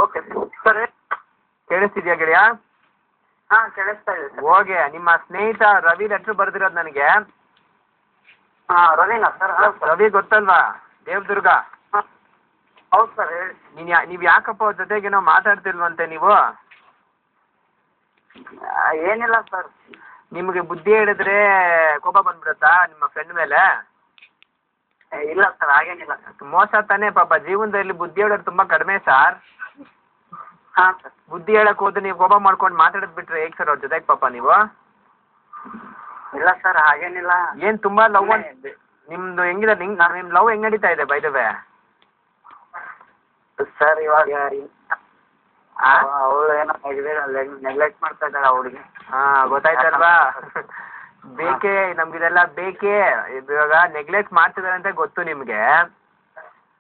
Okay sir. ಕೇಳಿಸ್ತಿದ್ಯಾ ಗೆಳೆಯ? ಹಾಂ ಕೇಳಿಸ್ತಾ ಇದೆ ಸರ್. ಹೋಗಿ ನಿಮ್ಮ ಸ್ನೇಹಿತ ರವಿ ಲೆಟ್ರ್ ಬರ್ದಿರೋದು ನನಗೆ. ಹಾಂ ರವಿನಾ ಸರ್? ರವಿ ಗೊತ್ತಲ್ವಾ, ದೇವದುರ್ಗ. ಹಾಂ ಹೌದು ಸರ್ ಹೇಳಿ. ನೀವು ಯಾಕಪ್ಪ ಅವ್ರ ಜೊತೆಗೇನೋ ಮಾತಾಡ್ತಿಲ್ವಂತೆ ನೀವು? ಏನಿಲ್ಲ ಸರ್. ನಿಮಗೆ ಬುದ್ಧಿ ಹೇಳಿದ್ರೆ ಕೋಪ ಬಂದ್ಬಿಡುತ್ತಾ ನಿಮ್ಮ ಫ್ರೆಂಡ್ ಮೇಲೆ? ಇಲ್ಲ ಸರ್ ಹಾಗೇನಿಲ್ಲ. ಮೋಸ ತಾನೇ ಪಾಪ, ಜೀವನದಲ್ಲಿ ಬುದ್ಧಿ ಹೇಳೋದು ತುಂಬ ಕಡಿಮೆ ಸರ್. ಹಾಂ ಸರ್. ಬುದ್ಧಿ ಹೇಳಕ್ ಹೋದ್ರೆ ನೀವು ಕೋಪ ಮಾಡ್ಕೊಂಡು ಮಾತಾಡೋದು ಬಿಟ್ರೆ ಹೇಗೆ ಸರ್ ಅವ್ರ ಜೊತೆಗೆ ಪಾಪ ನೀವು? ಇಲ್ಲ ಸರ್ ಹಾಗೇನಿಲ್ಲ. ಏನು ತುಂಬ ಲವ್ ನಿಮ್ದು ಹೆಂಗಿದೆ? ನಿಮ್ಮ ಲವ್ ಹೆಂಗ್ ನಡೀತಾ ಇದೆ ಬೈ ದ ವೇ? ಸರ್ ಇವಾಗ ಅವಳು ಏನೋ ನೆಗ್ಲೆಕ್ಟ್ ಮಾಡ್ತಾ ಇದ್ದಾಳೆ ಅವಳಿಗೆ. ಹಾಂ ಗೊತ್ತಾಯ್ತಲ್ವಾ? ಬೇಕೇ ನಮ್ಗಿದೆಲ್ಲ ಬೇಕೇ. ಇವಾಗ ನೆಗ್ಲೆಕ್ಟ್ ಮಾಡ್ತಿದ್ದಾರೆ ಅಂತ ಗೊತ್ತು ನಿಮಗೆ.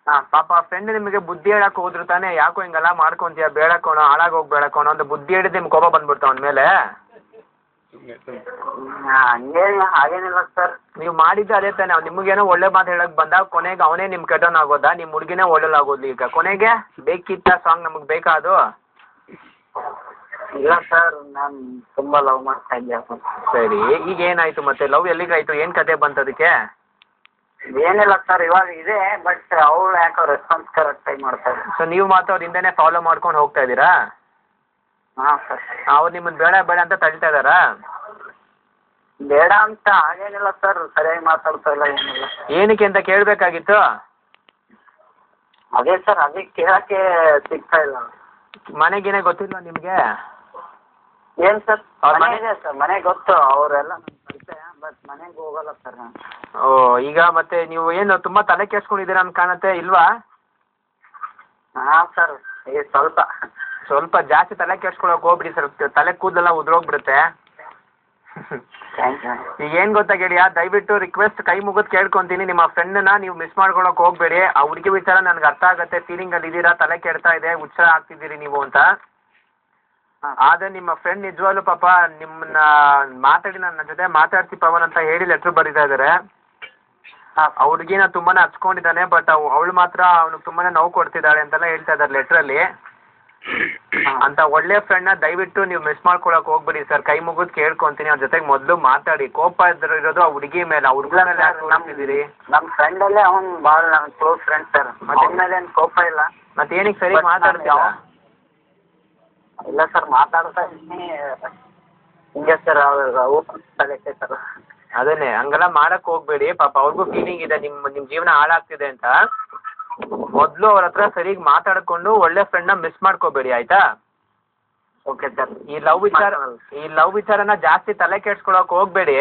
ಹಾಂ ಪಾಪ ಫ್ರೆಂಡ್ ನಿಮಗೆ ಬುದ್ಧಿ ಹೇಳಕ್ ಹೋದ್ರು ತಾನೇ, ಯಾಕೋ ಹಿಂಗೆಲ್ಲ ಮಾಡ್ಕೊಂತೀಯ, ಬೇಡಕೋಣ ಹಾಳಾಗೋಗಿ ಬೇಡಕೋಣ ಅಂತ ಬುದ್ಧಿ ಹೇಳಿದ್ರೆ ನಿಮ್ಗೆ ಕೋಪ ಬಂದ್ಬಿಡ್ತಾವ ಅವನ ಮೇಲೆ? ಹಂಗೇನಿಲ್ಲ ಹಾಗೇನಿಲ್ಲ ಸರ್. ನೀವು ಮಾಡಿದ್ದು ಅದೇ ತಾನೆ. ಅವ್ನು ನಿಮಗೇನೋ ಒಳ್ಳೆ ಮಾತು ಹೇಳಕ್ ಬಂದಾಗ ಕೊನೆಗೆ ಅವನೇ ನಿಮ್ಮ ಕೆಟ್ಟವನಾಗೋದಾ? ನಿಮ್ಮ ಹುಡುಗಿನೇ ಒಳ್ಳೆಲಾಗೋದು ಈಗ ಕೊನೆಗೆ? ಬೇಕಿತ್ತ ಸಾಂಗ್ ನಮಗೆ ಬೇಕಾ ಅದು? ಇಲ್ಲ ಸರ್ ನಾನು ತುಂಬ ಲವ್ ಮಾಡ್ತಾ ಇದ್ದೆ. ಸರಿ, ಈಗ ಏನಾಯ್ತು ಮತ್ತೆ? ಲವ್ ಎಲ್ಲಿಗಾಯ್ತು? ಏನು ಕತೆ ಬಂತು ಅದಕ್ಕೆ? ಏನಿಲ್ಲ ಸರ್ ಇವಾಗ ಇದೆ, ಬಟ್ ಅವಳು ಯಾಕೋ ರೆಸ್ಪಾನ್ಸ್ ಕರೆಕ್ಟಾಗಿ ಮಾಡ್ತಾ ಇದ್ದಾರೆ. ಸೊ ನೀವು ಮಾತ್ರ ಅವ್ರ ಹಿಂದೆನೇ ಫಾಲೋ ಮಾಡ್ಕೊಂಡು ಹೋಗ್ತಾ ಇದ್ದೀರಾ? ಹಾಂ ಸರ್. ಅವ್ರು ನಿಮ್ಮನ್ನು ಬೇಡ ಬೇಡ ಅಂತ ತಳ್ತಾ ಇದ್ದಾರಾ? ಬೇಡ ಅಂತ ಹಾಗೇನಿಲ್ಲ ಸರ್, ಸರಿಯಾಗಿ ಮಾತಾಡ್ತಾ ಇಲ್ಲ ಏನಿಲ್ಲ. ಏನಕ್ಕೆ ಅಂತ ಕೇಳಬೇಕಾಗಿತ್ತು. ಅದೇ ಸರ್ ಅದಕ್ಕೆ ಕೇಳಕ್ಕೆ ಸಿಗ್ತಾ ಇಲ್ಲ. ಮನೆಗೇನೆ ಗೊತ್ತಿಲ್ಲ ನಿಮಗೆ? ಏನು ಸರ್? ಅವ್ರ ಮನೆ ಇದೆ ಸರ್, ಮನೆ ಗೊತ್ತು, ಅವರೆಲ್ಲ ನನ್ನ ಪರಿಚಯ, ಬಟ್ ಮನೆಗೆ ಹೋಗಲ್ಲ ಸರ್ ನಾನು. ಓ, ಈಗ ಮತ್ತೆ ನೀವು ಏನು ತುಂಬ ತಲೆ ಕೆಡ್ಸ್ಕೊಂಡಿದ್ದೀರಾ ಅಂತ ಕಾಣುತ್ತೆ, ಇಲ್ವಾ? ಹಾಂ ಸರ್ ಈಗ ಸ್ವಲ್ಪ ಜಾಸ್ತಿ ತಲೆ ಕೆಡ್ಸ್ಕೊಳಕ್ಕೆ ಹೋಗ್ಬಿಡಿ ಸರ್, ತಲೆ ಕೂದಲೆಲ್ಲ ಉದುರೋಗ್ಬಿಡುತ್ತೆ. ಈಗ ಏನು ಗೊತ್ತಾ ಗೆಳೆಯ, ದಯವಿಟ್ಟು ರಿಕ್ವೆಸ್ಟ್ ಕೈ ಮುಗಿದು ಕೇಳ್ಕೊತೀನಿ, ನಿಮ್ಮ ಫ್ರೆಂಡನ್ನ ನೀವು ಮಿಸ್ ಮಾಡ್ಕೊಳಕ್ಕೆ ಹೋಗ್ಬೇಡಿ. ಆ ಹುಡುಗಿ ವಿಚಾರ ನನಗೆ ಅರ್ಥ ಆಗುತ್ತೆ, ಫೀಲಿಂಗಲ್ಲಿ ಇದ್ದೀರಾ, ತಲೆ ಕೆಡ್ತಾ ಇದೆ, ಹುಚ್ಚ ಆಗ್ತಿದ್ದೀರಿ ನೀವು ಅಂತ. ಆದರೆ ನಿಮ್ಮ ಫ್ರೆಂಡ್ ನಿಜವಾಗ್ಲೂ ಪಾಪ ನಿಮ್ಮನ್ನ ಮಾತಾಡಿ ನನ್ನ ಜೊತೆ ಮಾತಾಡ್ತಿ ಪವನ್ ಅಂತ ಹೇಳಿ ಲೆಟ್ರ್ ಬರೀತಾ ಇದ್ದಾರೆ. ಆ ಹುಡುಗಿನ ತುಂಬಾ ಹಚ್ಕೊಂಡಿದ್ದಾನೆ, ಬಟ್ ಅವಳು ಮಾತ್ರ ಅವನಿಗೆ ತುಂಬಾ ನೋವು ಕೊಡ್ತಿದ್ದಾಳೆ ಅಂತೆಲ್ಲ ಹೇಳ್ತಾ ಇದ್ದಾರೆ ಲೆಟ್ರಲ್ಲಿ. ಅಂತ ಒಳ್ಳೆ ಫ್ರೆಂಡ್ನ ದಯವಿಟ್ಟು ನೀವು ಮಿಸ್ ಮಾಡ್ಕೊಳಕ್ ಹೋಗ್ಬೇಡಿ ಸರ್, ಕೈ ಮುಗಿದು ಕೇಳ್ಕೊಂತೀನಿ. ಅವ್ರ ಜೊತೆಗೆ ಮೊದಲು ಮಾತಾಡಿ. ಕೋಪ ಇರೋದು ಆ ಹುಡುಗಿ ಮೇಲೆ, ಆ ಹುಡುಗ ಮೇಲೆ ನಂಬಿದ್ದೀರಿ. ನಮ್ಮ ಫ್ರೆಂಡಲ್ಲೇ ಅವ್ನು ಭಾಳ ನನ್ನ ಕ್ಲೋಸ್ ಫ್ರೆಂಡ್ ಸರ್, ಮತ್ತೆ ಮೇಲೆ ಏನು ಕೋಪ ಇಲ್ಲ. ಮತ್ತೆ ಏನಕ್ಕೆ ಸರಿ ಮಾತಾಡ್ತೀರಾ? ಇಲ್ಲ ಸರ್ ಮಾತಾಡ್ತಾ ಇದ್ದೀನಿ ಹಿಂಗೆ ಸರ್, ತಲೆಕ್ಕೆ ಸರ್. ಅದನ್ನೇ ಹಂಗೆಲ್ಲ ಮಾಡಕ್ ಹೋಗ್ಬೇಡಿ, ಪಾಪ ಅವ್ರಿಗೂ ಫೀಲಿಂಗ್ ಇದೆ ನಿಮ್ಮ ಜೀವನ ಹಾಳಾಗ್ತಿದೆ ಅಂತ. ಮೊದಲು ಅವ್ರ ಹತ್ರ ಸರಿಯಾಗಿ ಮಾತಾಡ್ಕೊಂಡು ಒಳ್ಳೆ ಫ್ರೆಂಡ್ನ ಮಿಸ್ ಮಾಡ್ಕೋಬೇಡಿ, ಆಯ್ತಾ? Okay sir. ಈ ಲವ್ ವಿಚಾರನ ಜಾಸ್ತಿ ತಲೆ ಕೆಡ್ಸ್ಕೊಳಕ್ ಹೋಗ್ಬೇಡಿ.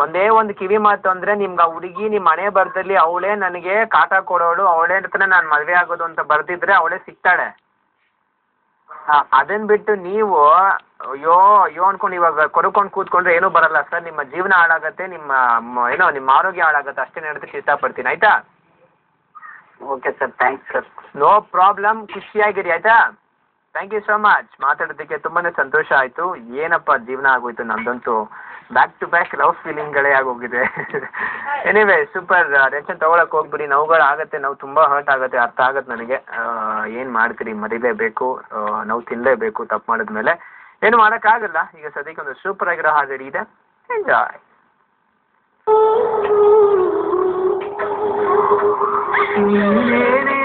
ಒಂದೇ ಒಂದು ಕಿವಿ ಮಾತು ಅಂದ್ರೆ, ನಿಮ್ಗೆ ಆ ಹುಡುಗಿ ನಿಮ್ಮ ಮನೆ ಬರ್ದಲ್ಲಿ ಅವಳೇ ನನಗೆ ಕಾಟ ಕೊಡೋಳು, ಅವಳೇ ಹತ್ರನೇ ನಾನು ಮದುವೆ ಆಗೋದು ಅಂತ ಬರ್ದಿದ್ರೆ ಅವಳೇ ಸಿಗ್ತಾಳೆ. ಅದನ್ನ ಬಿಟ್ಟು ನೀವು ಅಯ್ಯೋ ಅನ್ಕೊಂಡು ಇವಾಗ ಕೊಡ್ಕೊಂಡು ಕೂತ್ಕೊಂಡ್ರೆ ಏನೂ ಬರಲ್ಲ ಸರ್. ನಿಮ್ಮ ಜೀವನ ಹಾಳಾಗತ್ತೆ, ನಿಮ್ಮ ಆರೋಗ್ಯ ಹಾಳಾಗತ್ತೆ. ಅಷ್ಟೇ ಹೇಳೋದಕ್ಕೆ ಇಷ್ಟಪಡ್ತೀನಿ, ಆಯ್ತಾ? Okay sir, thanks sir. No problem, ಖುಷಿಯಾಗಿರಿ ಆಯ್ತಾ? Thank you so much. ಮಾತಾಡೋದಕ್ಕೆ ತುಂಬಾ ಸಂತೋಷ ಆಯಿತು. ಏನಪ್ಪ ಜೀವನ ಆಗೋಯ್ತು ನಮ್ದಂತೂ, ಬ್ಯಾಕ್ ಟು ಬ್ಯಾಕ್ ಲವ್ ಫೀಲಿಂಗ್ಗಳೇ ಆಗೋಗಿದೆ. ಎನಿವೇ ಸೂಪರ್, ಟೆನ್ಷನ್ ತೊಗೊಳಕ್ಕೆ ಹೋಗ್ಬಿಡಿ. ನೋವುಗಳು ಆಗುತ್ತೆ, ನೋವು ತುಂಬ ಹರ್ಟ್ ಆಗುತ್ತೆ, ಅರ್ಥ ಆಗುತ್ತೆ ನನಗೆ. ಏನು ಮಾಡ್ತೀರಿ, ಮರಿಲೇಬೇಕು, ನೋವು ತಿನ್ನಲೇಬೇಕು ತಪ್ಪು ಮಾಡಿದ್ಮೇಲೆ. ಏನು ಮಾಡೋಕ್ಕಾಗಲ್ಲ. ಈಗ ಸದ್ಯಕ್ಕೆ ಒಂದು ಸೂಪರ್ ಆಗಿರೋ ಹಾಡು ಇದೆ, ಎಂಜಾಯ್. ನೀನೇ